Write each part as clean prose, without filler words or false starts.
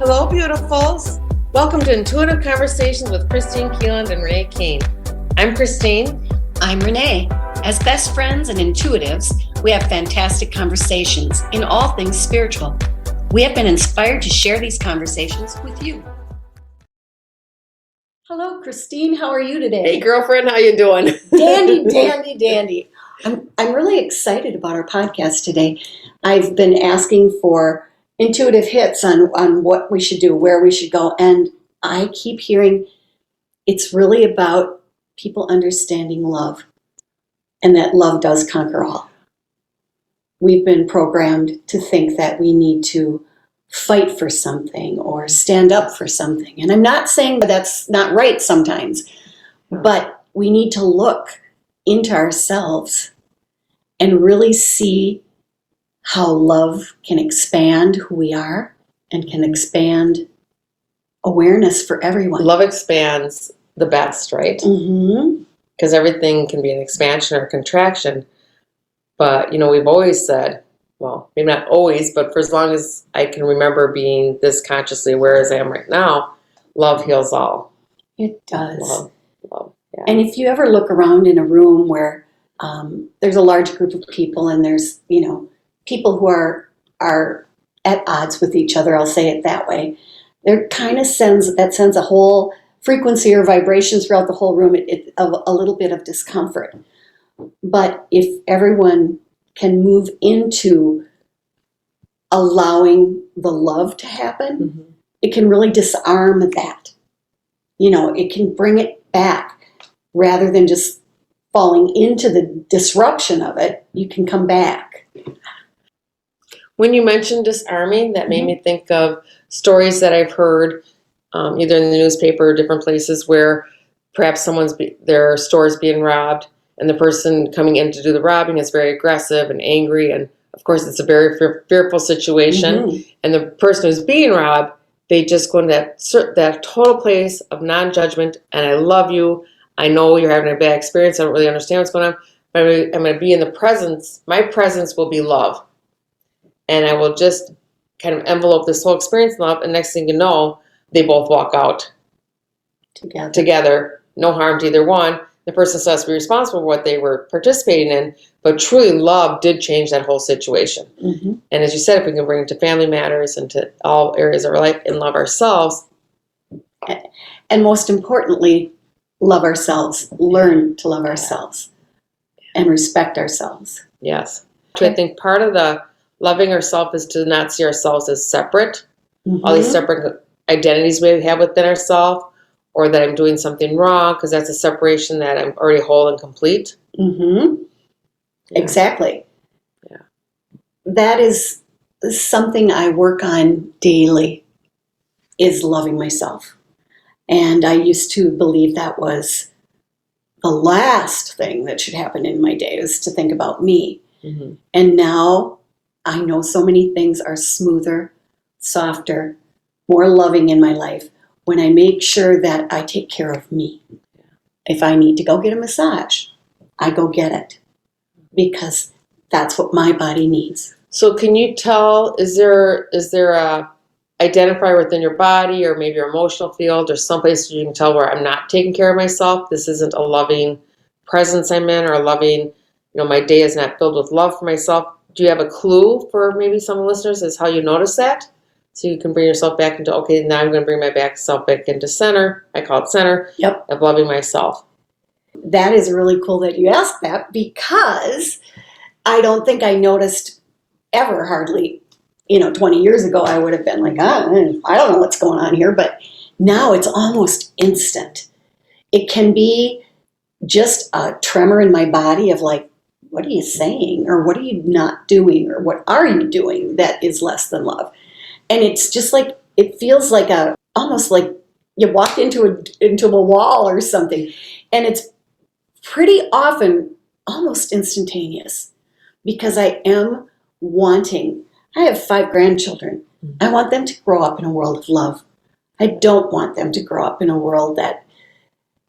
Hello, beautifuls. Welcome to Intuitive Conversations with Kristine Keeland and Renee Kane. I'm Kristine. I'm Renee. As best friends and intuitives, we have fantastic conversations in all things spiritual. We have been inspired to share these conversations with you. Hello, Kristine. How are you today? Hey, girlfriend. How you doing? Dandy. I'm really excited about our podcast today. I've been asking for intuitive hits on what we should do, where we should go, and I keep hearing it's really about people understanding love, and that love does conquer all. We've been programmed to think that we need to fight for something or stand up for something. And I'm not saying that that's not right sometimes, but we need to look into ourselves and really see how love can expand who we are and can expand awareness for everyone. Love expands the best, right? Mm-hmm. Because everything can be an expansion or a contraction. But, we've always said, well, maybe not always, but for as long as I can remember being this consciously aware as I am right now, love heals all. It does. Love. Yeah. And if you ever look around in a room where there's a large group of people and there's, people who are at odds with each other, I'll say it that way, there kind of sends a whole frequency or vibration throughout the whole room of a little bit of discomfort. But if everyone can move into allowing the love to happen, mm-hmm. It can really disarm that. It can bring it back rather than just falling into the disruption of it. You can come back. When you mentioned disarming, that made me think of stories that I've heard either in the newspaper or different places where perhaps their store is being robbed and the person coming in to do the robbing is very aggressive and angry. And of course, it's a very fearful situation. Mm-hmm. And the person who's being robbed, they just go into that total place of non-judgment. And I love you. I know you're having a bad experience. I don't really understand what's going on. But I'm going to be in the presence. My presence will be love. And I will just kind of envelope this whole experience in love. And next thing you know, they both walk out together. No harm to either one. The person still has to be responsible for what they were participating in. But truly, love did change that whole situation. Mm-hmm. And as you said, if we can bring it to family matters and to all areas of our life and love ourselves. And most importantly, love ourselves. Learn to love ourselves and respect ourselves. Yes. I think part of the loving ourselves is to not see ourselves as separate. Mm-hmm. All these separate identities we have within ourselves, or that I'm doing something wrong, because that's a separation that I'm already whole and complete. Mm-hmm. Yeah. Exactly. Yeah. That is something I work on daily, is loving myself. And I used to believe that was the last thing that should happen in my day, is to think about me. Mm-hmm. And now I know so many things are smoother, softer, more loving in my life when I make sure that I take care of me. If I need to go get a massage, I go get it, because that's what my body needs. So can you tell, is there a identifier within your body or maybe your emotional field or someplace you can tell where I'm not taking care of myself? This isn't a loving presence I'm in, or a loving, my day is not filled with love for myself. Do you have a clue for maybe some listeners as how you notice that? So you can bring yourself back into, okay, now I'm going to bring myself back into center. I call it center. Yep. Of loving myself. That is really cool that you asked that, because I don't think I noticed ever, hardly, 20 years ago, I would have been like, I don't know what's going on here. But now it's almost instant. It can be just a tremor in my body of like, what are you saying? Or what are you not doing? Or what are you doing that is less than love? And it's just like, it feels like almost like you walked into a wall or something. And it's pretty often almost instantaneous, because I am I have 5 grandchildren. I want them to grow up in a world of love. I don't want them to grow up in a world that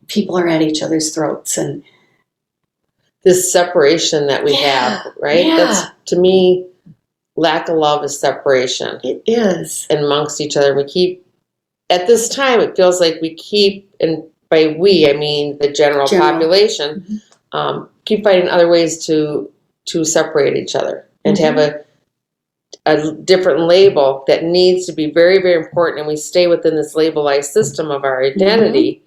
people are at each other's throats. And this separation that we have, right? Yeah. That's, to me, lack of love is separation It is. amongst each other. We keep, at this time, it feels like we keep, and by we, I mean the general population, keep finding other ways to separate each other and to have a different label that needs to be very, very important. And we stay within this labelized system of our identity.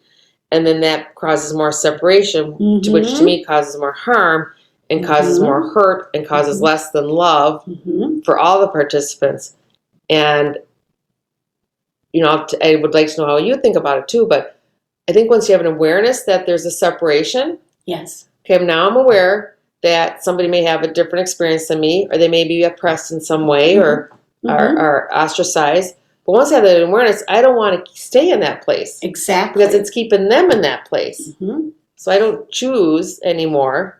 And then that causes more separation, which to me causes more harm and causes more hurt and causes less than love for all the participants. And, you know, I would like to know how you think about it too, but I think once you have an awareness that there's a separation. Yes. Okay, now I'm aware that somebody may have a different experience than me, or they may be oppressed in some way or ostracized. But once I have that awareness, I don't want to stay in that place. Exactly. Because it's keeping them in that place. So I don't choose anymore,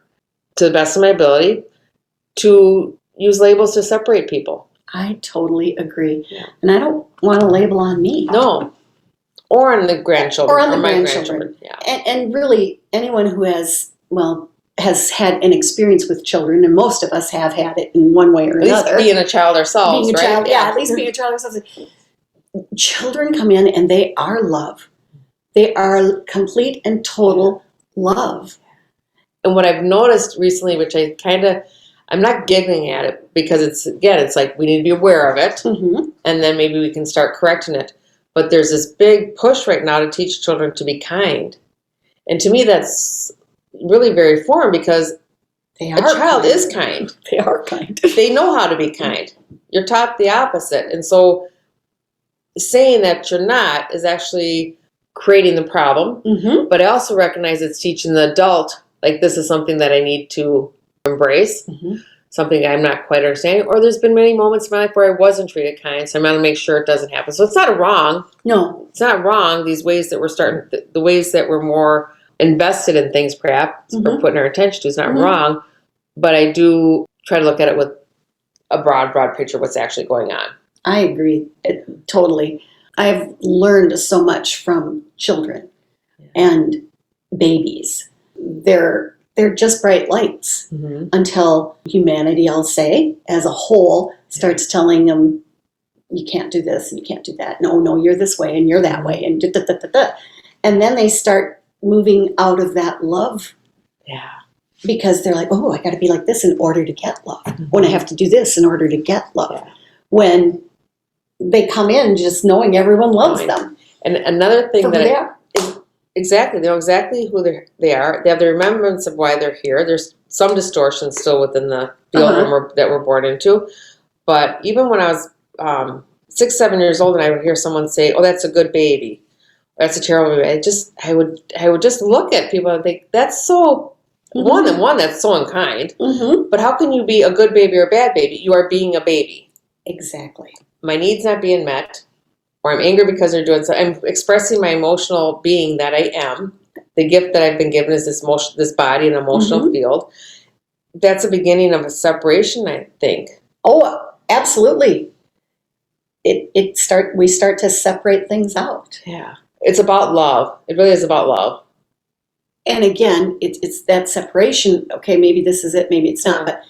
to the best of my ability, to use labels to separate people. I totally agree. Yeah. And I don't want a label on me. No. Or on the grandchildren. Or on the grandchildren. Yeah. And really, anyone who has had an experience with children, and most of us have had it in one way or another. At least being a child ourselves, right? Child, yeah, at least being a child ourselves. Children come in and they are love. They are complete and total love. And what I've noticed recently, which I'm not giggling at it, because it's like we need to be aware of it, and then maybe we can start correcting it. But there's this big push right now to teach children to be kind. And to me, that's really very foreign, because a child is kind. They are kind. They know how to be kind. You're taught the opposite. And so saying that you're not is actually creating the problem. But I also recognize it's teaching the adult, like, this is something that I need to embrace, something I'm not quite understanding. Or there's been many moments in my life where I wasn't treated kind, so I'm going to make sure it doesn't happen. So it's not wrong. No. It's not wrong, these ways that we're starting, the ways that we're more invested in things, perhaps, or putting our attention to is not wrong. But I do try to look at it with a broad picture of what's actually going on. I agree. Totally. I've learned so much from children and babies. They're just bright lights until humanity, I'll say, as a whole, starts telling them, you can't do this and you can't do that. No, you're this way and you're that way. And da-da-da-da-da. And then they start moving out of that love. Yeah. Because they're like, oh, I got to be like this in order to get love. When I have to do this in order to get love. Yeah. When they come in just knowing everyone loves them. And another thing that is exactly, they know exactly who they are. They have the remembrance of why they're here. There's some distortion still within the field that we're born into. But even when I was 6, 7 years old, and I would hear someone say, "Oh, that's a good baby," "That's a terrible baby," I would just look at people and think, that's so that's so unkind. But how can you be a good baby or a bad baby? You are being a baby. Exactly. My needs not being met, or I'm angry because they're doing so. I'm expressing my emotional being that I am. The gift that I've been given is this body and emotional field. That's the beginning of a separation, I think. Oh, absolutely. We start to separate things out. Yeah. It's about love. It really is about love. And again, it's that separation. Okay, maybe this is it, maybe it's not. But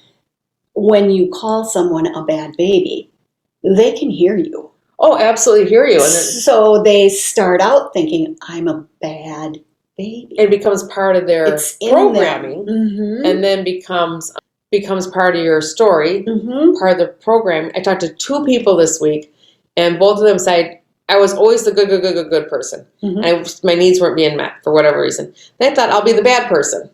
when you call someone a bad baby, they can hear you. Oh, absolutely hear you. And so they start out thinking, I'm a bad baby. It becomes part of their programming, and then becomes part of your story, part of the program. I talked to 2 people this week, and both of them said, I was always the good person. My needs weren't being met for whatever reason. They thought, I'll be the bad person.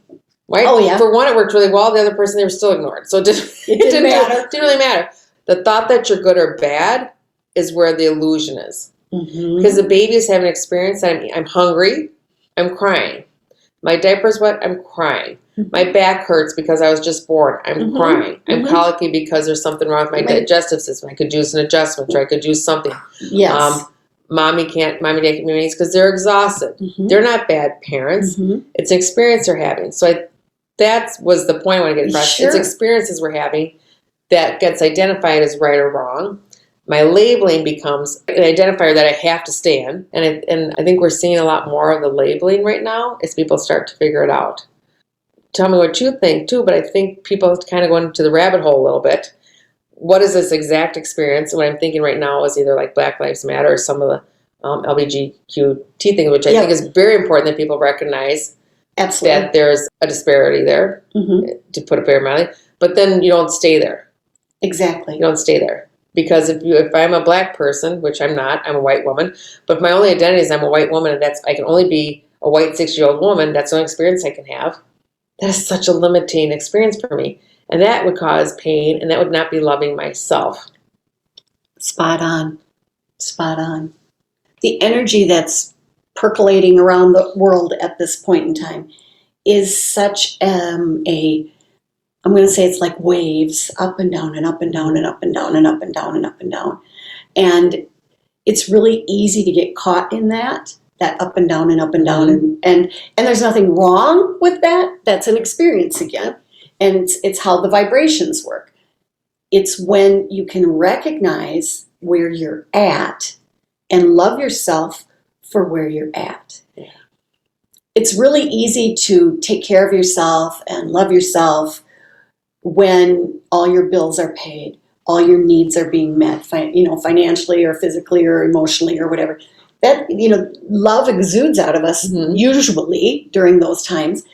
Right? Oh, yeah. For one, it worked really well. The other person, they were still ignored. So it didn't matter. It didn't really matter. The thought that you're good or bad is where the illusion is. Because the baby is having an experience that I'm hungry, I'm crying. My diaper's wet, I'm crying. My back hurts because I was just born, I'm crying. I'm colicky because there's something wrong with my digestive system. I could use an adjustment, or I could use something. Yes. Mommy and dad can't meet my needs because they're exhausted. They're not bad parents. It's an experience they're having. So that was the point I want to get across. Sure. It's experiences we're having that gets identified as right or wrong. My labeling becomes an identifier that I have to stay in. And I think we're seeing a lot more of the labeling right now as people start to figure it out. Tell me what you think too, but I think people kind of go into the rabbit hole a little bit what is this exact experience? And what I'm thinking right now is either like Black Lives Matter or some of the LGBTQT things, which I think is very important that people recognize Absolutely. that there's a disparity there, to put it very mildly. But then you don't stay there. Exactly. You don't stay there. Because if I'm a black person, which I'm not, I'm a white woman, but if my only identity is I'm a white woman and I can only be a white 60-year-old woman, that's the only experience I can have. That is such a limiting experience for me. And that would cause pain, and that would not be loving myself. Spot on. Spot on. The energy that's percolating around the world at this point in time is such I'm going to say it's like waves, up and down and up and down and up and down and up and down and up and down. And it's really easy to get caught in that up and down and up and down. And there's nothing wrong with that. That's an experience again. And it's how the vibrations work. It's when you can recognize where you're at and love yourself for where you're at. Yeah. It's really easy to take care of yourself and love yourself when all your bills are paid, all your needs are being met, financially or physically or emotionally or whatever. That, love exudes out of us usually during those times.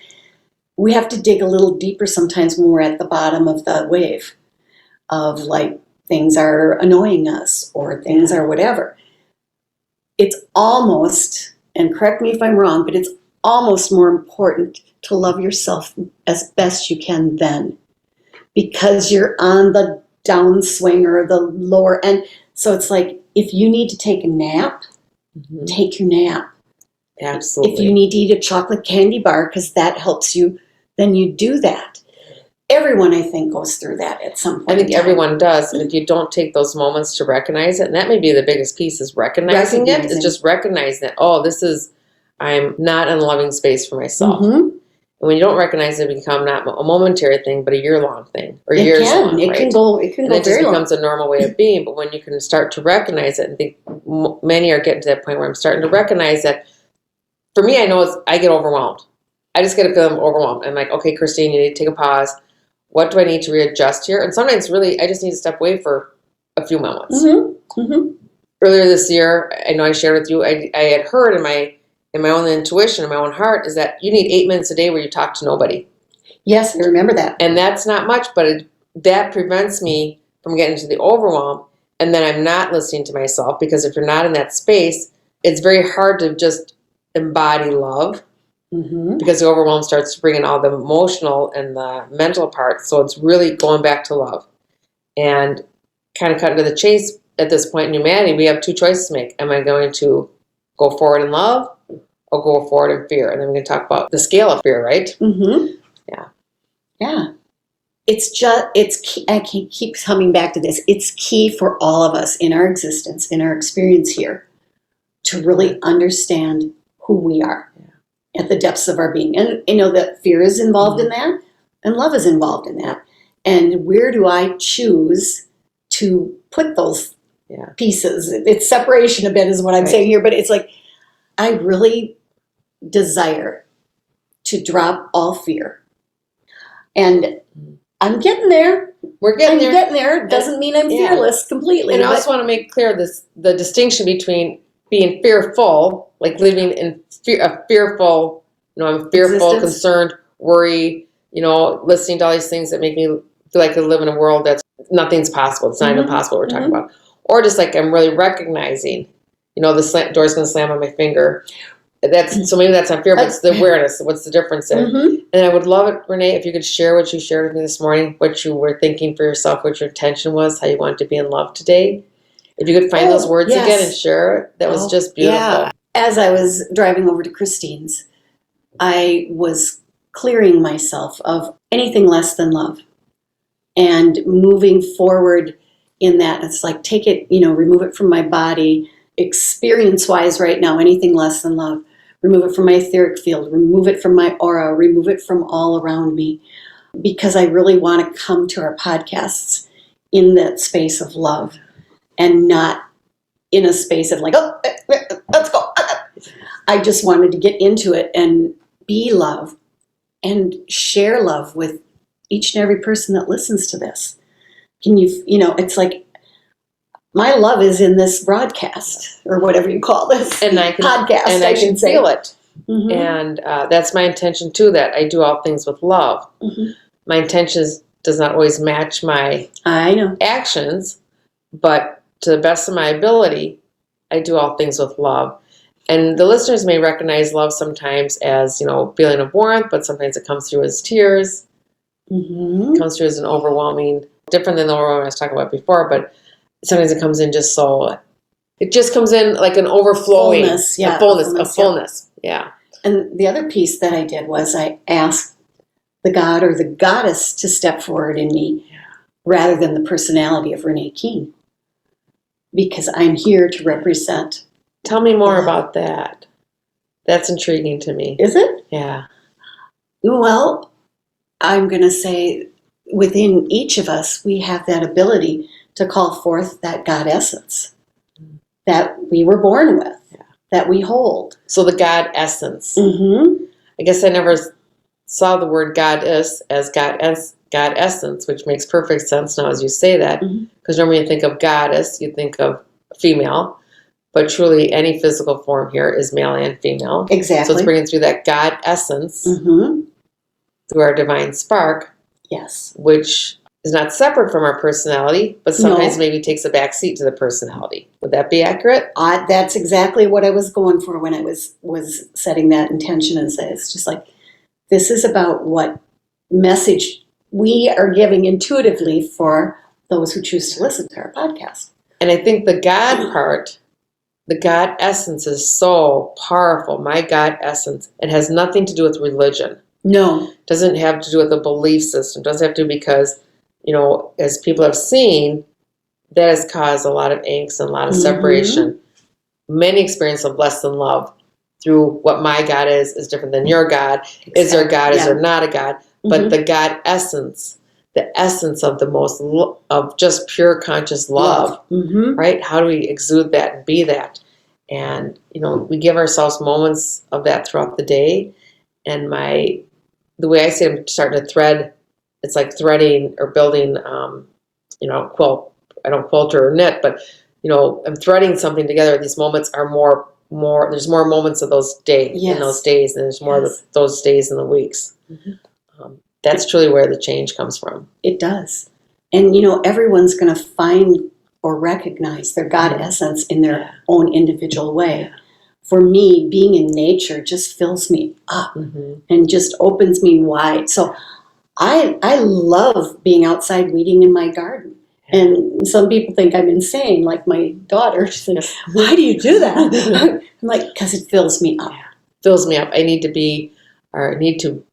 We have to dig a little deeper sometimes when we're at the bottom of the wave of like things are annoying us or things are whatever. It's almost, and correct me if I'm wrong, but it's almost more important to love yourself as best you can then, because you're on the downswing or the lower end. So it's like, if you need to take a nap, take your nap. Absolutely. If you need to eat a chocolate candy bar because that helps you, then you do that. Everyone, I think, goes through that at some point. I think everyone does. And if you don't take those moments to recognize it, and that may be the biggest piece, is recognizing it. It's just recognizing that, I'm not in a loving space for myself. And when you don't recognize it, it becomes not a momentary thing, but a year-long thing, or years long. It can go. It can go and very long. It just becomes a normal way of being. But when you can start to recognize it, and think many are getting to that point where I'm starting to recognize that. For me, I know I get overwhelmed. I just get a feeling overwhelmed. I'm like, okay, Kristine, you need to take a pause. What do I need to readjust here? And sometimes, really, I just need to step away for a few moments. Earlier this year, I know I shared with you, I had heard in my own intuition, in my own heart, is that you need 8 minutes a day where you talk to nobody. Yes, I remember that. And that's not much, but that prevents me from getting to the overwhelm. And then I'm not listening to myself, because if you're not in that space, it's very hard to just embody love, because the overwhelm starts to bring in all the emotional and the mental parts. So it's really going back to love. And kind of cutting to the chase at this point in humanity, we have two choices to make. Am I going to go forward in love, or go forward in fear? And then we can talk about the scale of fear, right? Yeah. It's key. I keep coming back to this. It's key for all of us in our existence, in our experience here, to really understand who we are at the depths of our being. And that fear is involved in that, and love is involved in that. And where do I choose to put those pieces? It's separation a bit is what I'm saying here, but it's like, I really desire to drop all fear. And I'm getting there. We're getting there. Getting there. Doesn't mean I'm fearless completely. And I also want to make clear the distinction between being fearful, like living in a fearful, I'm fearful, concerned, worry, listening to all these things that make me feel like I live in a world that's nothing's possible. It's not even possible what we're talking about. Or just like I'm really recognizing, the door's going to slam on my finger. So maybe that's not fear, but it's the awareness. What's the difference in? And I would love it, Renee, if you could share what you shared with me this morning, what you were thinking for yourself, what your intention was, how you wanted to be in love today. If you could find those words again and share it, that was just beautiful. Yeah. As I was driving over to Kristine's, I was clearing myself of anything less than love and moving forward in that. It's like, take it, remove it from my body, experience-wise right now, anything less than love. Remove it from my etheric field, remove it from my aura, remove it from all around me, because I really want to come to our podcasts in that space of love and not in a space of like, oh, let's go. I just wanted to get into it and be love and share love with each and every person that listens to this. can you, it's like my love is in this broadcast or whatever you call this And I can, podcast. and I can feel it. Mm-hmm. And that's my intention too, that I do all things with love. Mm-hmm. My intentions does not always match my actions, but to the best of my ability, I do all things with love. And the listeners may recognize love sometimes as, feeling of warmth, but sometimes it comes through as tears. Mm-hmm. It comes through as an overwhelming, different than the overwhelming I was talking about before, but sometimes it comes in just so, it just comes in like an overflowing. Fullness, yeah. A fullness, yeah. And the other piece that I did was I asked the God or the goddess to step forward in me rather than the personality of Renee Keene. Because I'm here to represent. Tell me more about that. That's intriguing to me. Is it? Yeah. Well, I'm going to say within each of us, we have that ability to call forth that God essence that we were born with, that we hold. So the God essence. Mm-hmm. I guess I never saw the word goddess as God essence, which makes perfect sense now as you say that, because normally you think of goddess, you think of female, but truly any physical form here is male and female. Exactly. So it's bringing through that God essence through our divine spark. Yes. Which is not separate from our personality, but sometimes maybe takes a back seat to the personality. Would that be accurate? That's exactly what I was going for when I was setting that intention, and say it's just like, this is about what message we are giving intuitively for those who choose to listen to our podcast. And I think the God part, the God essence is so powerful. My God essence. It has nothing to do with religion. No. It doesn't have to do with a belief system. It doesn't have to because, as people have seen, that has caused a lot of angst and a lot of separation. Many experience of less than love through what my God is different than your God. Exactly. Is there God? Is there not a God? But the God essence, the essence of the most, of just pure conscious love. Right? How do we exude that and be that? And, we give ourselves moments of that throughout the day. And the way I see it, I'm starting to thread, it's like threading or building, quilt. I don't quilt or knit, but, I'm threading something together. These moments are more, there's more moments of those days, in those days, and there's more of those days in the weeks. That's truly where the change comes from. It does. And, everyone's going to find or recognize their God essence in their own individual way. For me, being in nature just fills me up and just opens me wide. So I love being outside weeding in my garden. And some people think I'm insane, like my daughter. She's like, why do you do that? I'm like, because it fills me up. Fills me up. I need to,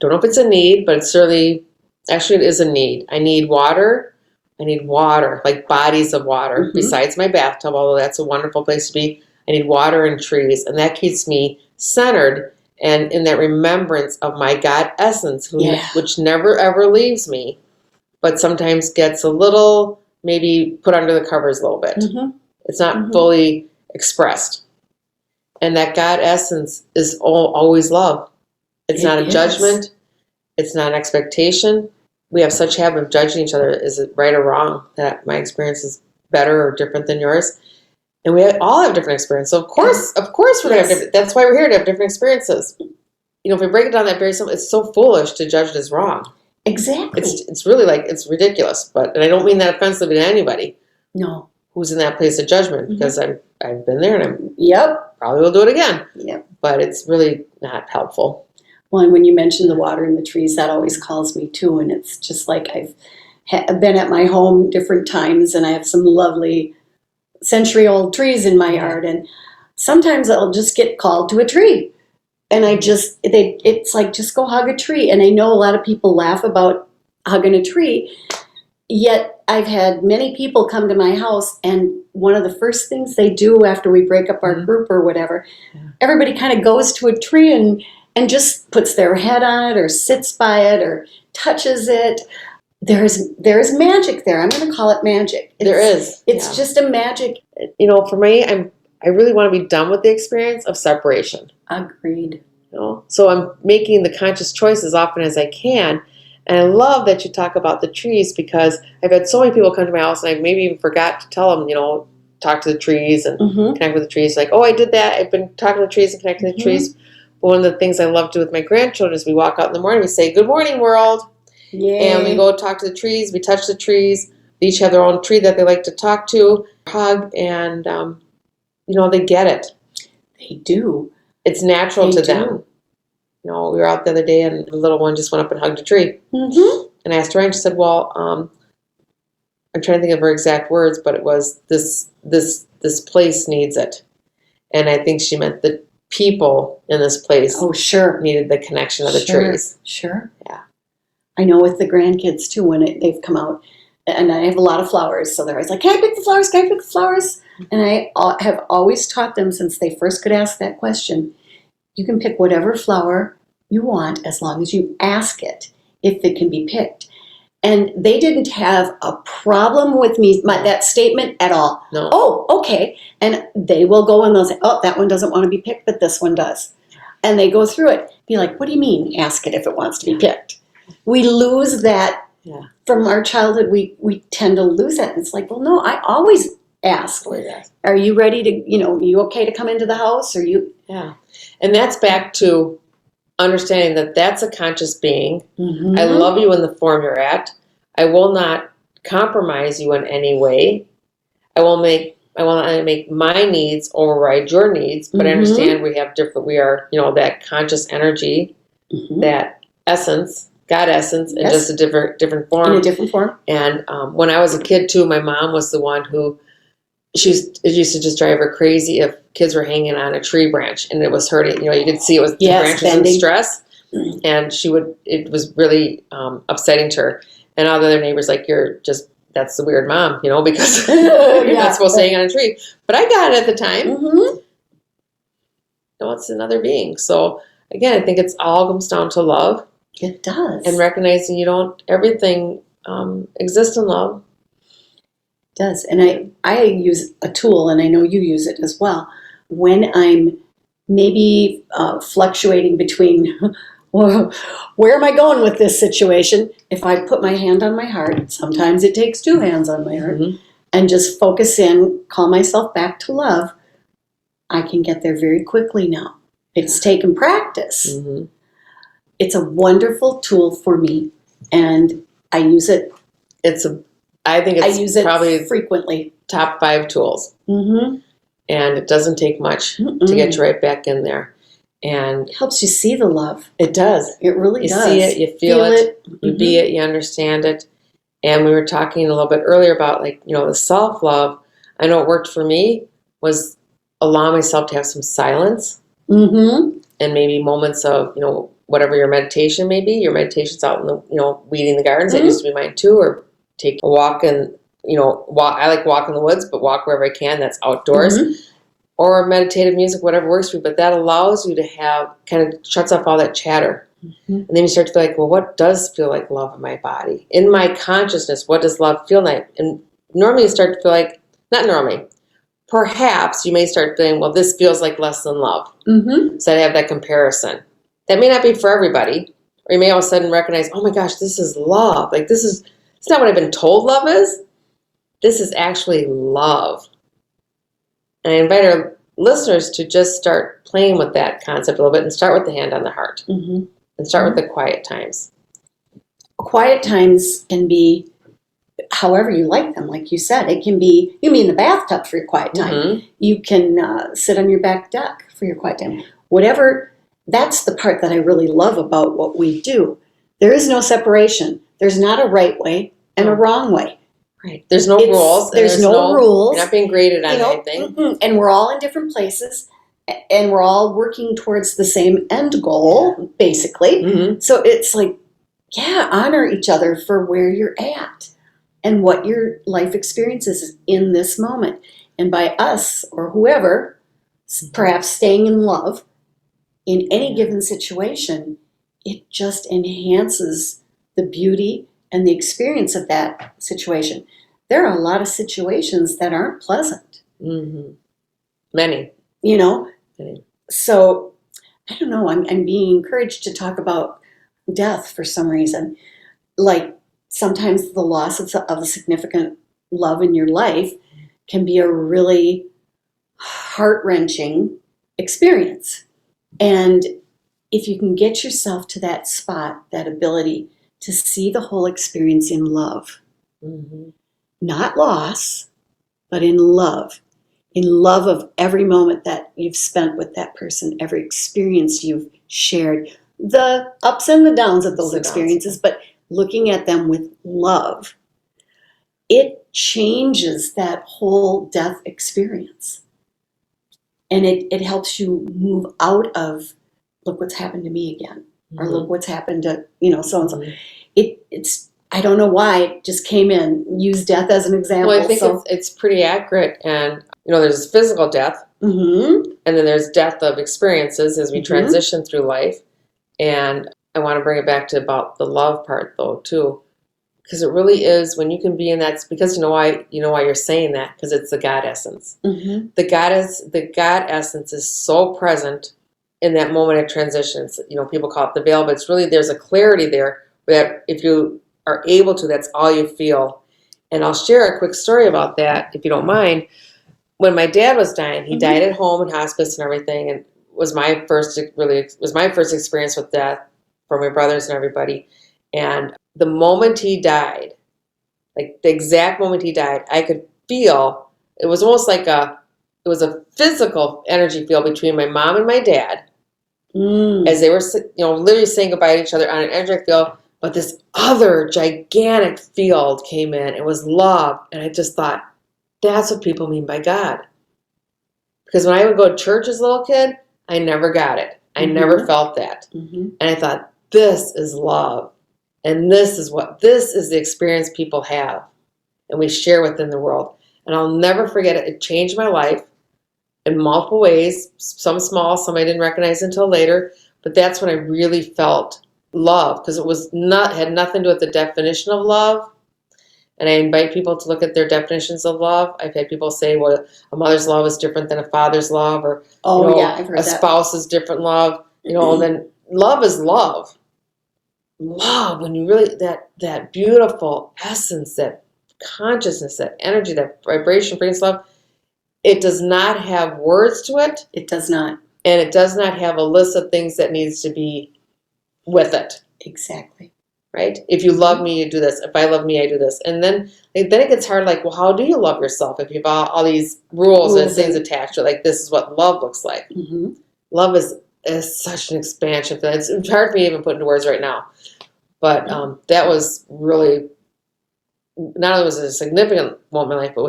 don't know if it's a need, but it's certainly, actually it is a need. I need water, like bodies of water, besides my bathtub, although that's a wonderful place to be. I need water and trees, and that keeps me centered and in that remembrance of my God essence, which never ever leaves me, but sometimes gets a little, maybe put under the covers a little bit. It's not fully expressed. And that God essence is always love. It's not a judgment. It's not an expectation. We have such a habit of judging each other. Is it right or wrong? That my experience is better or different than yours? And we all have different experiences. So of course we're going to have different. That's why we're here, to have different experiences. If we break it down that very simple, it's so foolish to judge it as wrong. Exactly. It's really it's ridiculous. And I don't mean that offensively to anybody. No. Who's in that place of judgment, because I've been there, and I probably will do it again. But it's really not helpful. Well, and when you mention the water and the trees, that always calls me too. And it's just like I've been at my home different times, and I have some lovely century-old trees in my yard. And sometimes I'll just get called to a tree. And it's like, just go hug a tree. And I know a lot of people laugh about hugging a tree. Yet I've had many people come to my house, and one of the first things they do after we break up our group or whatever, everybody kind of goes to a tree and just puts their head on it or sits by it or touches it. There's magic there. I'm going to call it magic. It's just a magic. For me, I really want to be done with the experience of separation. Agreed. So I'm making the conscious choice as often as I can. And I love that you talk about the trees because I've had so many people come to my house and I maybe even forgot to tell them, talk to the trees and Mm-hmm. connect with the trees. Like, oh, I did that. I've been talking to the trees and connecting to the trees. But one of the things I love to do with my grandchildren is we walk out in the morning, we say, good morning, world. Yay. And we go talk to the trees, we touch the trees. They each have their own tree that they like to talk to, hug, and, they get it. They do. It's natural They to do. them. We were out the other day and the little one just went up and hugged a tree. Mm-hmm. And I asked her, and she said, well, I'm trying to think of her exact words, but it was this place needs it. And I think she meant the people in this place Oh, sure. needed the connection of the Sure. trees. Sure. Yeah. I know with the grandkids too, when they've come out, and I have a lot of flowers, so they're always like, can I pick the flowers? Can I pick the flowers? And I have always taught them since they first could ask that question, you can pick whatever flower you want as long as you ask it, if it can be picked. And they didn't have a problem with me, that statement at all. No. Oh, okay. And they will go and they'll say, oh, that one doesn't want to be picked, but this one does. And they go through it. Be like, what do you mean, ask it if it wants to be picked? We lose that from our childhood. We tend to lose that. And it's like, well, no, I always ask. Are you ready to, you okay to come into the house? Or you? Yeah. And that's back to understanding that that's a conscious being. Mm-hmm. I love you in the form you're at. I will not compromise you in any way. I will not make my needs override your needs, but I understand we are, that conscious energy, that essence, God essence, in just a different form. In a different form. And when I was a kid too, my mom was the one who, it used to just drive her crazy if kids were hanging on a tree branch and it was hurting. You could see it was the branches in stress, and it was really upsetting to her. And all the other neighbors like, that's the weird mom, because you're not supposed to hang on a tree. But I got it at the time. Mm-hmm. No, it's another being. So again, I think it's all comes down to love. It does. And recognizing everything exists in love. It does. And I use a tool, and I know you use it as well, when I'm maybe fluctuating between, well, where am I going with this situation? If I put my hand on my heart, sometimes it takes two hands on my heart, and just focus in, call myself back to love, I can get there very quickly now. It's taken practice. Mm-hmm. It's a wonderful tool for me, and I use it. I think it's use it probably frequently. Top 5 tools. Mm-hmm. And it doesn't take much to get you right back in there. And it helps you see the love. It does. It really does. You see it, you feel it, you be it, you understand it. And we were talking a little bit earlier about the self-love. I know it worked for me was allow myself to have some silence. Mm-hmm. And maybe moments of, whatever your meditation may be. Your meditation's out in the, weeding the gardens. That used to be mine too. Or take a walk and, I like walk in the woods, but walk wherever I can. That's outdoors. Mm-hmm. Or meditative music, whatever works for you. But that allows you to have, kind of shuts off all that chatter. Mm-hmm. And then you start to be like, well, what does feel like love in my body? In my consciousness, what does love feel like? And normally you start to feel like, not normally, perhaps you may start feeling, well, this feels like less than love. Mm-hmm. So I have that comparison. That may not be for everybody. Or you may all of a sudden recognize, oh my gosh, this is love. It's not what I've been told love is. This is actually love. And I invite our listeners to just start playing with that concept a little bit and start with the hand on the heart. Mm-hmm. And start with the quiet times. Quiet times can be however you like them, like you said. It can be, you mean the bathtub for your quiet time. Mm-hmm. You can sit on your back deck for your quiet time. Whatever, that's the part that I really love about what we do. There is no separation. There's not a right way and a wrong way. Right. There's no rules. There's no rules. You're not being graded on anything. Mm-mm. And we're all in different places, and we're all working towards the same end goal, basically. Mm-hmm. So it's like, honor each other for where you're at and what your life experience is in this moment. And by us or whoever, perhaps staying in love in any given situation, it just enhances the beauty and the experience of that situation. There are a lot of situations that aren't pleasant. Mm-hmm. Many. Many. So, I don't know, I'm being encouraged to talk about death for some reason. like sometimes the loss of a significant love in your life can be a really heart-wrenching experience. And if you can get yourself to that spot, that ability to see the whole experience in love, not loss, but in love of every moment that you've spent with that person, every experience you've shared, the ups and the downs of those experiences, but looking at them with love, it changes that whole death experience. And it helps you move out of, look what's happened to me again, or look what's happened to, so and so. It's, I don't know why it just came in. Use death as an example. Well, I think it's pretty accurate. And, there's physical death, and then there's death of experiences as we transition through life. And I want to bring it back to about the love part, though, too. Because it really is when you can be in that, because you know why you're saying that, because it's the God essence. The God essence is so present in that moment of transition. People call it the veil, but it's really, there's a clarity there that if you are able to, that's all you feel. And I'll share a quick story about that, if you don't mind. When my dad was dying, he died at home in hospice and everything, and was my first experience with death for my brothers and everybody. And the moment he died, like the exact moment he died, I could feel, it was almost like it was a physical energy field between my mom and my dad as they were, literally saying goodbye to each other on an energetic field. But this other gigantic field came in. It was love. And I just thought, that's what people mean by God. Because when I would go to church as a little kid, I never got it. I never felt that. And I thought, this is love. And this is the experience people have. And we share within the world. And I'll never forget it. It changed my life in multiple ways. Some small, some I didn't recognize until later. But that's when I really felt love. Because it had nothing to do with the definition of love. And I invite people to look at their definitions of love. I've had people say, well, a mother's love is different than a father's love, or I've heard a spouse's different love. Then love is love. Love, when you really, that beautiful essence, that consciousness, that energy, that vibration brings love, it does not have words to it. It does not. And it does not have a list of things that needs to be with it. Exactly. Right? If you love me, you do this. If I love me, I do this. And then it gets hard, like, well, how do you love yourself if you have all these rules and things attached to it? Like, this is what love looks like. Love is such an expansion. It's hard for me to even put into words right now. But that was really, not only was it a significant moment in my life, but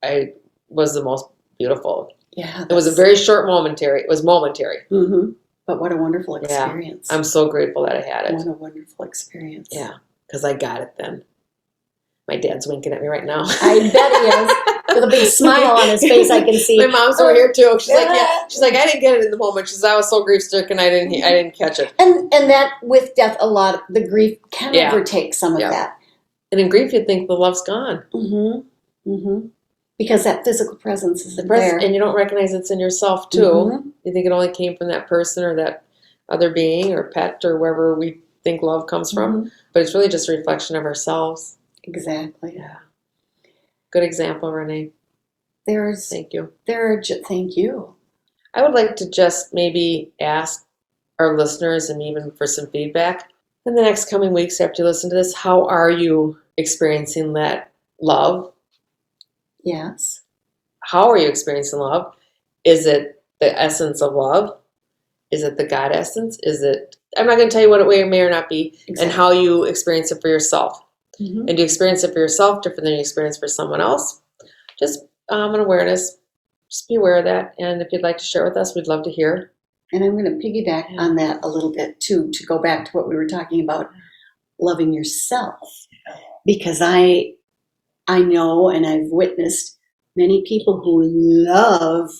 it was the most beautiful. Yeah. It was a very short momentary. It was momentary. But what a wonderful experience. Yeah, I'm so grateful that I had it. What a wonderful experience. Yeah, because I got it then. My dad's winking at me right now. I bet he is. With a big smile on his face, I can see. My mom's over here too. She's like, yeah. She's like, I didn't get it in the moment. She says, I was so grief stricken, I didn't catch it. And that with death, a lot of the grief can overtake some of that. And in grief, you think the love's gone. Because that physical presence is there. And you don't recognize it's in yourself too. You think it only came from that person or that other being or pet or wherever we think love comes from. But it's really just a reflection of ourselves. Exactly. Yeah. Good example, Renee. Thank you. Thank you. I would like to just maybe ask our listeners, and even for some feedback in the next coming weeks after you listen to this, how are you experiencing that love? Yes. How are you experiencing love? Is it the essence of love? Is it the God essence? I'm not going to tell you what it may or not be, and how you experience it for yourself. And do you experience it for yourself different than you experience for someone else? Just an awareness. Just be aware of that. And if you'd like to share with us, we'd love to hear. And I'm going to piggyback on that a little bit too, to go back to what we were talking about, loving yourself. Because I know, and I've witnessed many people who love,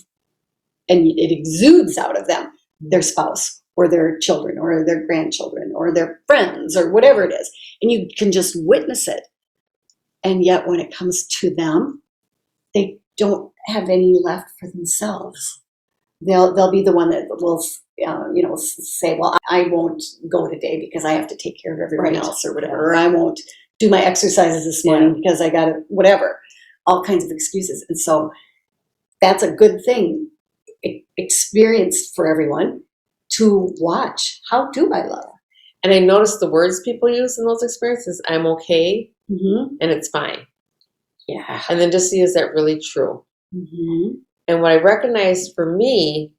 and it exudes out of them, their spouse or their children or their grandchildren or their friends or whatever it is. And you can just witness it. And yet when it comes to them, they don't have any left for themselves. They'll be the one that will say, well, I won't go today because I have to take care of everyone Right. else or whatever, or I won't do my exercises this morning because I got to, whatever, all kinds of excuses. And so that's a good thing, experience for everyone to watch. How do I love? And I noticed the words people use in those experiences, I'm okay, Mm-hmm. and it's fine. Yeah. And then just see, is that really true? Mm-hmm. And what I recognized for me,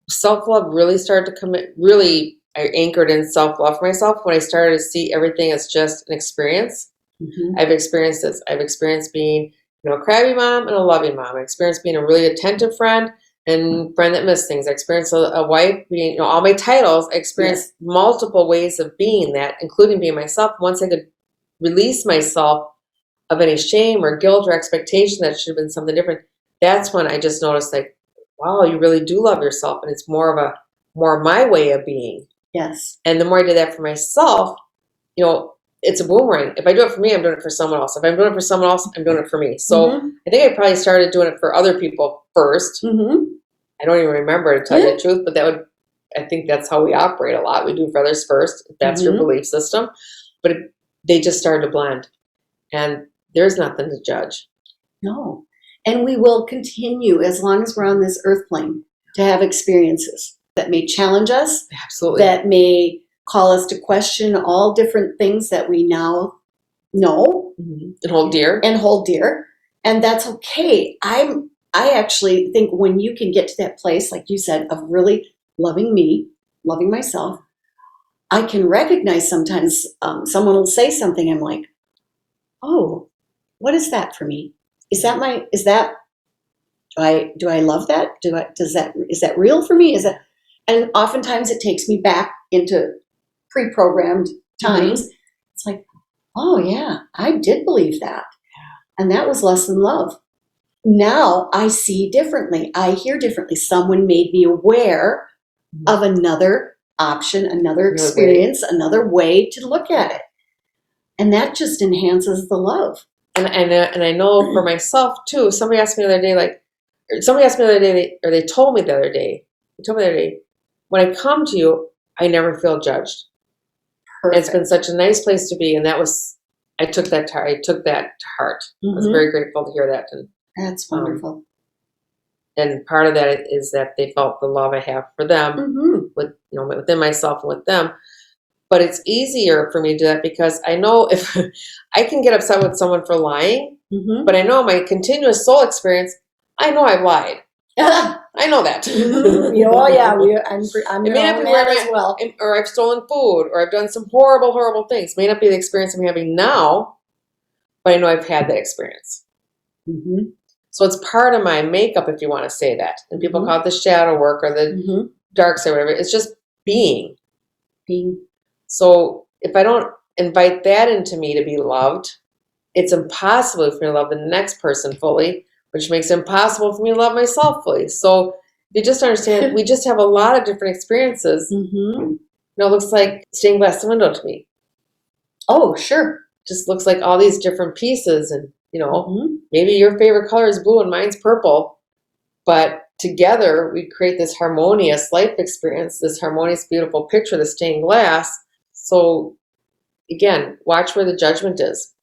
self-love really started to come in, really, I anchored in self-love for myself when I started to see everything as just an experience. Mm-hmm. I've experienced this. I've experienced being, a crabby mom and a loving mom. I experienced being a really attentive friend and friend that missed things. I experienced a wife being, all my titles. I experienced multiple ways of being that, including being myself. Once I could release myself of any shame or guilt or expectation that should have been something different, that's when I just noticed, like, wow, you really do love yourself, and it's more of my way of being. Yes. And the more I did that for myself, it's a boomerang. If I do it for me, I'm doing it for someone else. If I'm doing it for someone else, I'm doing it for me. So I think I probably started doing it for other people first. Mm-hmm. I don't even remember, to tell you the truth, but I think that's how we operate a lot. We do for others first, if that's your belief system. But they just started to blend. And there's nothing to judge. No. And we will continue, as long as we're on this earth plane, to have experiences that may challenge us, Absolutely. that may call us to question all different things that we now know and hold dear. And that's okay. I actually think when you can get to that place, like you said, of really loving me, loving myself, I can recognize sometimes someone will say something, I'm like, oh, what is that for me? Do I love that? Is that real for me? And oftentimes it takes me back into pre-programmed times. It's like, oh yeah, I did believe that. And that was less than love. Now I see differently. I hear differently. Someone made me aware of another option, another experience, another way to look at it. And that just enhances the love. And I know for myself too, somebody asked me the other day, or they told me the other day, when I come to you, I never feel judged. Perfect. It's been such a nice place to be, and I took that to heart. I was very grateful to hear that. And that's wonderful. And part of that is that they felt the love I have for them, within myself and with them. But it's easier for me to do that because I know if I can get upset with someone for lying, but I know my continuous soul experience, I know I've lied. I know that. Oh yeah, I'm it may not be where as well. Or I've stolen food, or I've done some horrible, horrible things. May not be the experience I'm having now, but I know I've had that experience. So it's part of my makeup, if you want to say that. And people call it the shadow work or the dark side, whatever. It's just being. So if I don't invite that into me to be loved, it's impossible for me to love the next person fully, which makes it impossible for me to love myself fully. So you just understand, we just have a lot of different experiences. It looks like stained glass window to me. Oh, sure. Just looks like all these different pieces, and maybe your favorite color is blue and mine's purple, but together we create this harmonious life experience, this harmonious, beautiful picture, the stained glass. So again, watch where the judgment is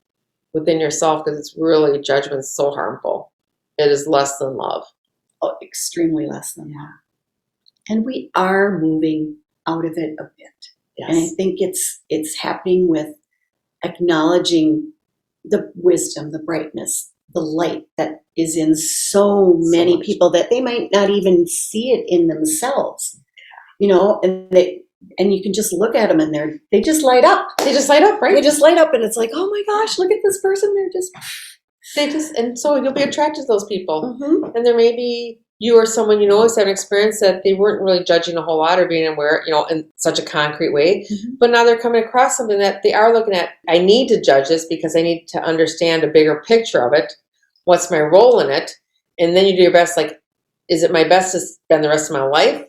within yourself, because it's really, judgment's so harmful. It is less than love. Oh, extremely less than love. And we are moving out of it a bit. Yes. And I think it's happening with acknowledging the wisdom, the brightness, the light that is in so many people that they might not even see it in themselves. And you can just look at them and they just light up. They just light up, right? They just light up, and it's like, oh my gosh, look at this person. And so you'll be attracted to those people. And there may be you or someone has had an experience that they weren't really judging a whole lot or being aware, in such a concrete way. But now they're coming across something that they are looking at. I need to judge this because I need to understand a bigger picture of it. What's my role in it? And then you do your best. Like, is it my best to spend the rest of my life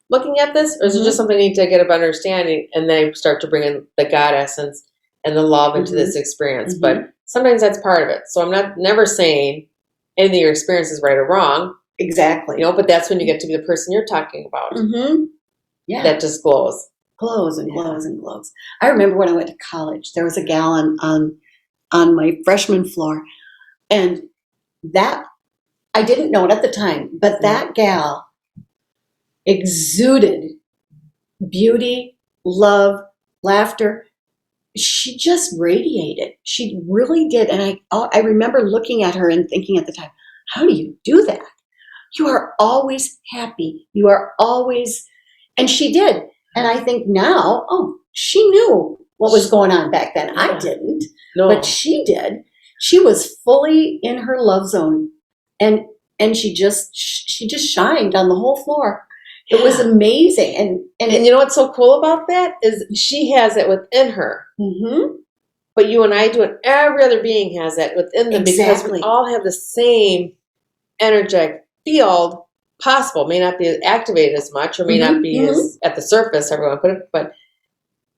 looking at this, or is it just something I need to get a better understanding? And then I start to bring in the God essence and the love into this experience. But sometimes that's part of it. So I'm never saying anything your experience is right or wrong. Exactly. But that's when you get to be the person you're talking about. Yeah. that just glows. Glows and glows and glows. I remember when I went to college, there was a gal on my freshman floor, and that I didn't know it at the time, but that gal exuded beauty, love, laughter. She just radiated. She really did. And I remember looking at her and thinking at the time, how do you do that? You are always happy. You are always, and she did. And I think now, she knew what was going on back then. Yeah. I didn't, No. but she did. She was fully in her love zone, and she just shined on the whole floor. It was amazing. And you know what's so cool about that is she has it within her. Mm-hmm. But you and I do it. Every other being has that within them because we all have the same energetic field possible. May not be activated as much or may not be as at the surface, everyone put it, but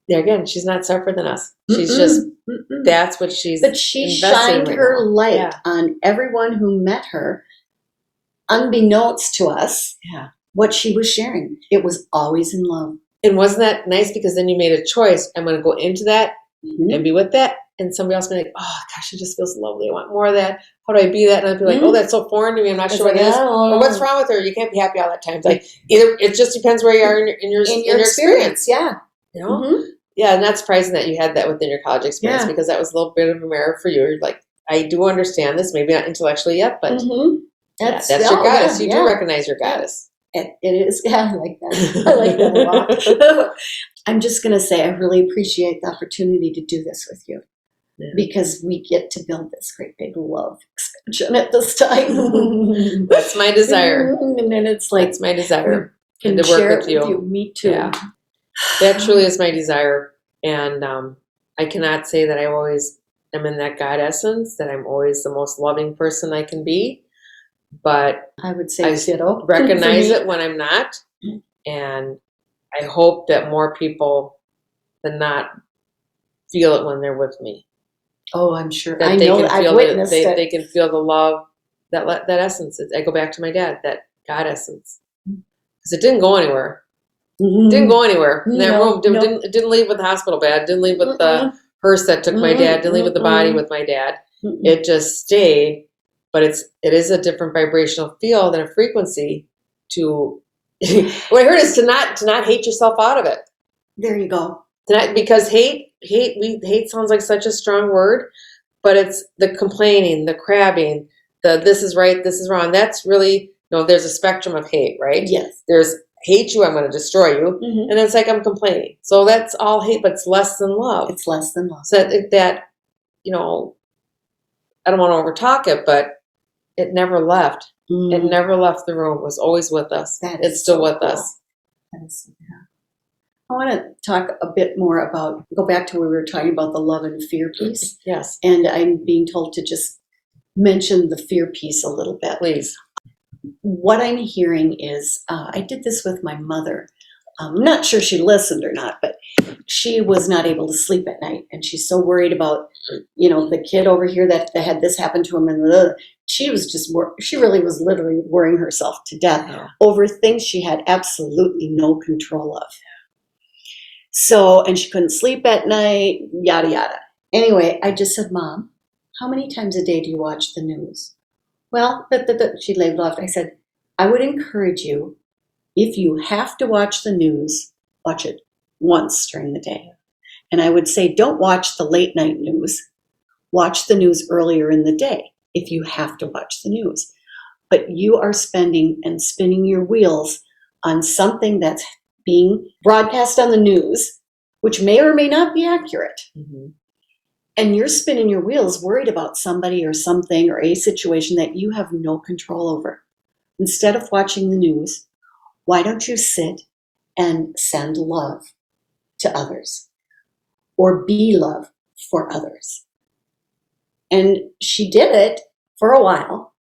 there again, she's not separate than us. She's just, that's what she's But she shined her light on everyone who met her, unbeknownst to us. Yeah. What she was sharing. It was always in love. And wasn't that nice? Because then you made a choice. I'm going to go into that and be with that. And somebody else be like, oh gosh, it just feels lovely. I want more of that. How do I be that? And I'd be like, oh, that's so foreign to me. I'm not sure what it is. Or what's wrong with her? You can't be happy all that time. It's like either it just depends where you are in your experience. Yeah. You know? Yeah, and that's surprising that you had that within your college experience because that was a little bit of a mirror for you. You're like, I do understand this, maybe not intellectually yet, but that's your goddess. You do recognize your goddess. It is. Yeah, I like that. I like that a lot. I'm just going to say I really appreciate the opportunity to do this with you because we get to build this great big love expansion at this time. That's my desire. And then it's like, it's my desire. And to work with you. Me too. Yeah. That truly is my desire. And I cannot say that I always am in that God essence, that I'm always the most loving person I can be. But I would say ditto. Recognize it when I'm not. And I hope that more people than not feel it when they're with me. Oh, I'm sure. That I know. I've witnessed it. They can feel the love, that essence. I go back to my dad, that God essence. Because it didn't go anywhere. Didn't go anywhere. In that room. It didn't leave with the hospital bed. Didn't leave with the hearse that took my dad. Didn't leave with the body with my dad. It just stayed. But it is a different vibrational field and a frequency to what I heard is to not hate yourself out of it. There you go. Because hate sounds like such a strong word, but it's the complaining, the crabbing, the this is right, this is wrong. That's really, there's a spectrum of hate, right? Yes. There's hate you, I'm going to destroy you. And then it's like I'm complaining. So that's all hate, but it's less than love. It's less than love. So that I don't want to overtalk it, but it never left. It never left the room. It was always with us. It's still with us. That is so cool. I want to talk a bit more go back to where we were talking about the love and fear piece. Yes. And I'm being told to just mention the fear piece a little bit. Please. What I'm hearing is, I did this with my mother. I'm not sure she listened or not, but she was not able to sleep at night. And she's so worried about, the kid over here that had this happen to him. And she was she really was literally worrying herself to death over things she had absolutely no control of. So, and she couldn't sleep at night, yada, yada. Anyway, I just said, Mom, how many times a day do you watch the news? Well, she labeled off. I said, I would encourage you, if you have to watch the news, watch it once during the day. And I would say, don't watch the late night news. Watch the news earlier in the day if you have to watch the news. But you are spending and spinning your wheels on something that's being broadcast on the news, which may or may not be accurate. And you're spinning your wheels worried about somebody or something or a situation that you have no control over. Instead of watching the news, why don't you sit and send love to others or be love for others? And she did it for a while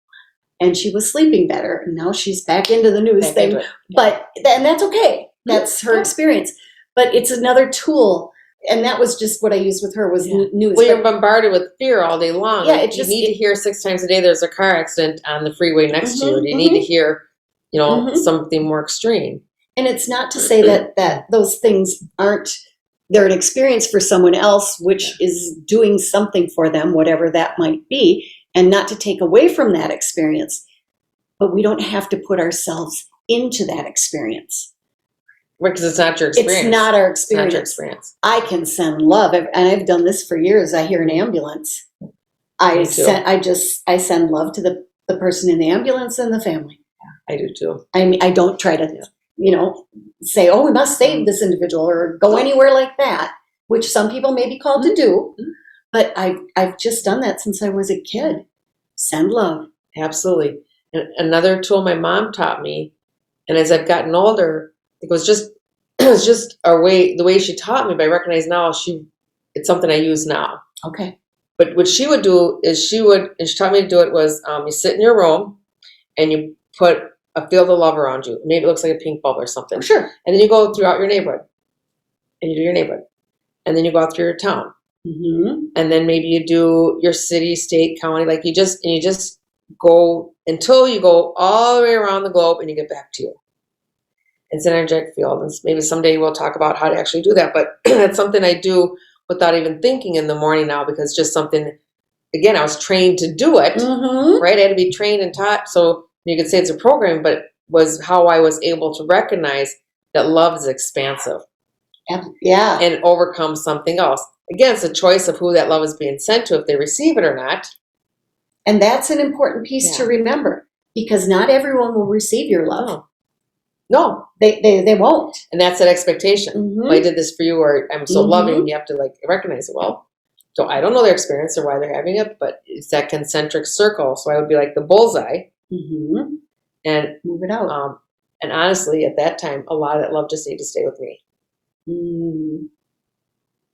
and she was sleeping better. And now she's back into the news thing. And that's okay. That's her experience. But it's another tool. And that was just what I used with her was news. Well, you're bombarded with fear all day long. Yeah, you need to hear 6 times a day there's a car accident on the freeway next to you. You need to hear, something more extreme. And it's not to say that those things aren't, they're an experience for someone else, which is doing something for them, whatever that might be, and not to take away from that experience. But we don't have to put ourselves into that experience. Right, because it's not your experience. It's not our It's experience. not your experience. I can send love, and I've done this for years. I hear an ambulance. I send love to the person in the ambulance and the family. I do too. I mean, I don't try to, say, oh, we must save this individual or go anywhere like that, which some people may be called to do. But I've just done that since I was a kid. Send love. Absolutely. And another tool my mom taught me, and as I've gotten older, it was just the way she taught me. But I recognize now it's something I use now. Okay. But what she would do is and she taught me to do it was you sit in your room and you put a field of love around you. Maybe it looks like a pink bulb or something. Sure. And then you go throughout your neighborhood. And you do your neighborhood. And then you go out through your town. Mm-hmm. And then maybe you do your city, state, county. Like you just go until you go all the way around the globe and you get back to you. It's an energetic field. And maybe someday we'll talk about how to actually do that. But that's something I do without even thinking in the morning now, because just something, again, I was trained to do it, right? I had to be trained and taught. So you could say it's a program, but it was how I was able to recognize that love is expansive. Yeah. And overcome something else. Again, it's a choice of who that love is being sent to, if they receive it or not. And that's an important piece to remember, because not everyone will receive your love. No. They won't. And that's that expectation. Mm-hmm. Well, I did this for you, or I'm so loving, you have to recognize it. Well, so I don't know their experience or why they're having it, but it's that concentric circle. So I would be like the bullseye and move it out. And honestly, at that time, a lot of that love just needed to stay with me.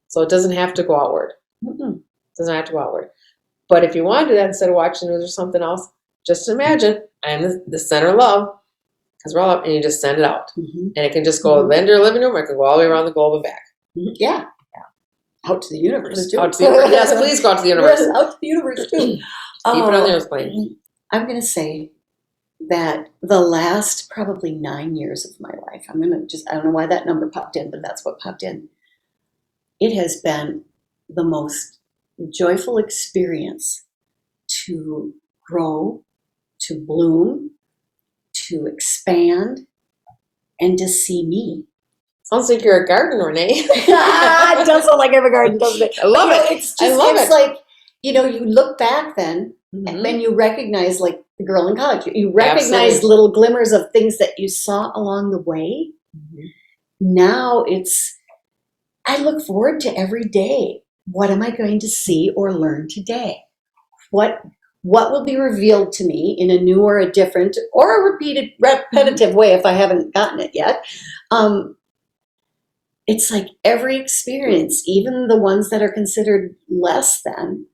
So it doesn't have to go outward. It doesn't have to go outward. But if you want to do that instead of watching news or something else, just imagine I'm the center of love, because we're all up, and you just send it out. And it can just go into your living room, or it can go all the way around the globe and back. Yeah. Out to the universe, too. Out to the universe. Yes, please go out to the universe. Yes, out to the universe, too. Keep it on the airplane. I'm going to say that the last probably 9 years of my life, I don't know why that number popped in, but that's what popped in. It has been the most joyful experience to grow, to bloom, to expand, and to see me. Sounds like you're a gardener, Renee. It does sound like I have a garden, doesn't it? I love it. It's like, you look back then, and then you recognize, like the girl in college, you recognize little glimmers of things that you saw along the way. Now I look forward to every day. What am I going to see or learn today? What will be revealed to me in a new or a different or a repetitive way if I haven't gotten it yet? It's like every experience, even the ones that are considered less than,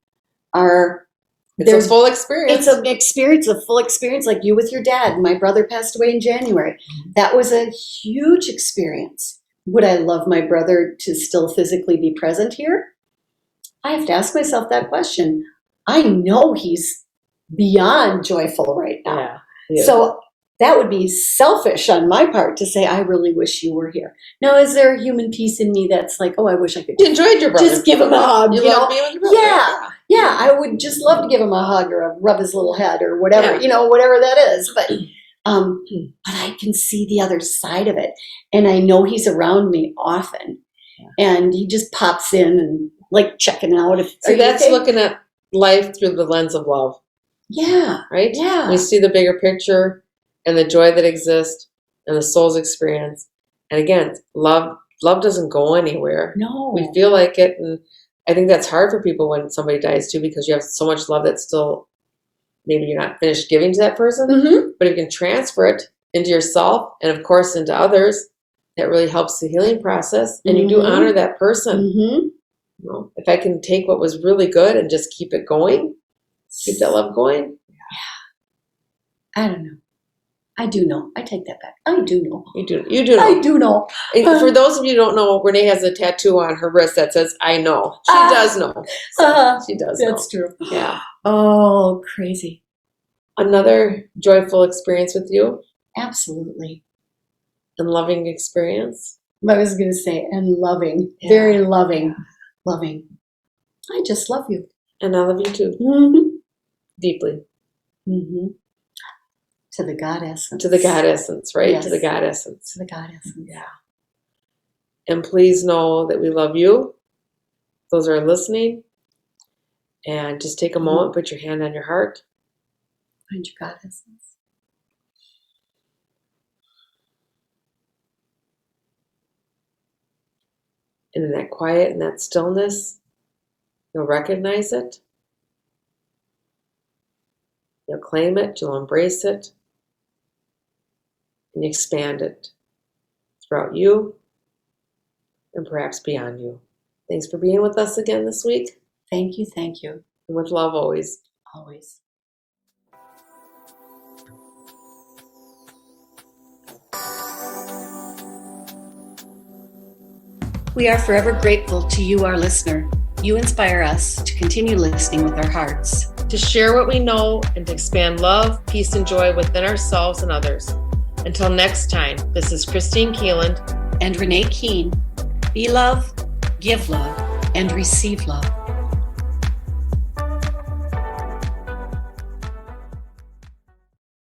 it's a full experience. It's an experience, a full experience, like you with your dad. My brother passed away in January. That was a huge experience. Would I love my brother to still physically be present here? I have to ask myself that question. I know he's beyond joyful right now. Yeah. So that would be selfish on my part to say, I really wish you were here. Now, is there a human piece in me that's like, oh, I wish I could You enjoyed your brother. just give him a hug? You love being with your brother. Yeah, I would just love to give him a hug or rub his little head or whatever, whatever that is. But I can see the other side of it. And I know he's around me often. And he just pops in and like checking out. So that's looking at life through the lens of love. Yeah. Right? Yeah. We see the bigger picture and the joy that exists and the soul's experience. And again, love doesn't go anywhere. No. We feel like it. And I think that's hard for people when somebody dies too, because you have so much love that's still, maybe you're not finished giving to that person. But if you can transfer it into yourself and of course into others, that really helps the healing process. And you do honor that person. If I can take what was really good and just keep it going, keep that love going. I don't know. I do know. I take that back. I do know. You do know. I do know. For those of you who don't know, Renee has a tattoo on her wrist that says, I know. She does know. She does know. That's true. Yeah. Oh, crazy. Another joyful experience with you? Absolutely. and loving experience. I was going to say, and loving, Yeah. very loving, loving. I just love you. And I love you too, Mm-hmm. deeply. Mm-hmm. To the God essence. To the God essence, right? Yes. To the God essence. To the God essence. Yeah. And please know that we love you. Those are listening. And just take a moment, put your hand on your heart. Find your God essence. And in that quiet and that stillness, you'll recognize it. You'll claim it. You'll embrace it. And you expand it throughout you and perhaps beyond you. Thanks for being with us again this week. Thank you, thank you. And with love always. Always. We are forever grateful to you, our listener. You inspire us to continue listening with our hearts. To share what we know and to expand love, peace, and joy within ourselves and others. Until next time, this is Kristine Keeland and Renee Keene. Be love, give love, and receive love.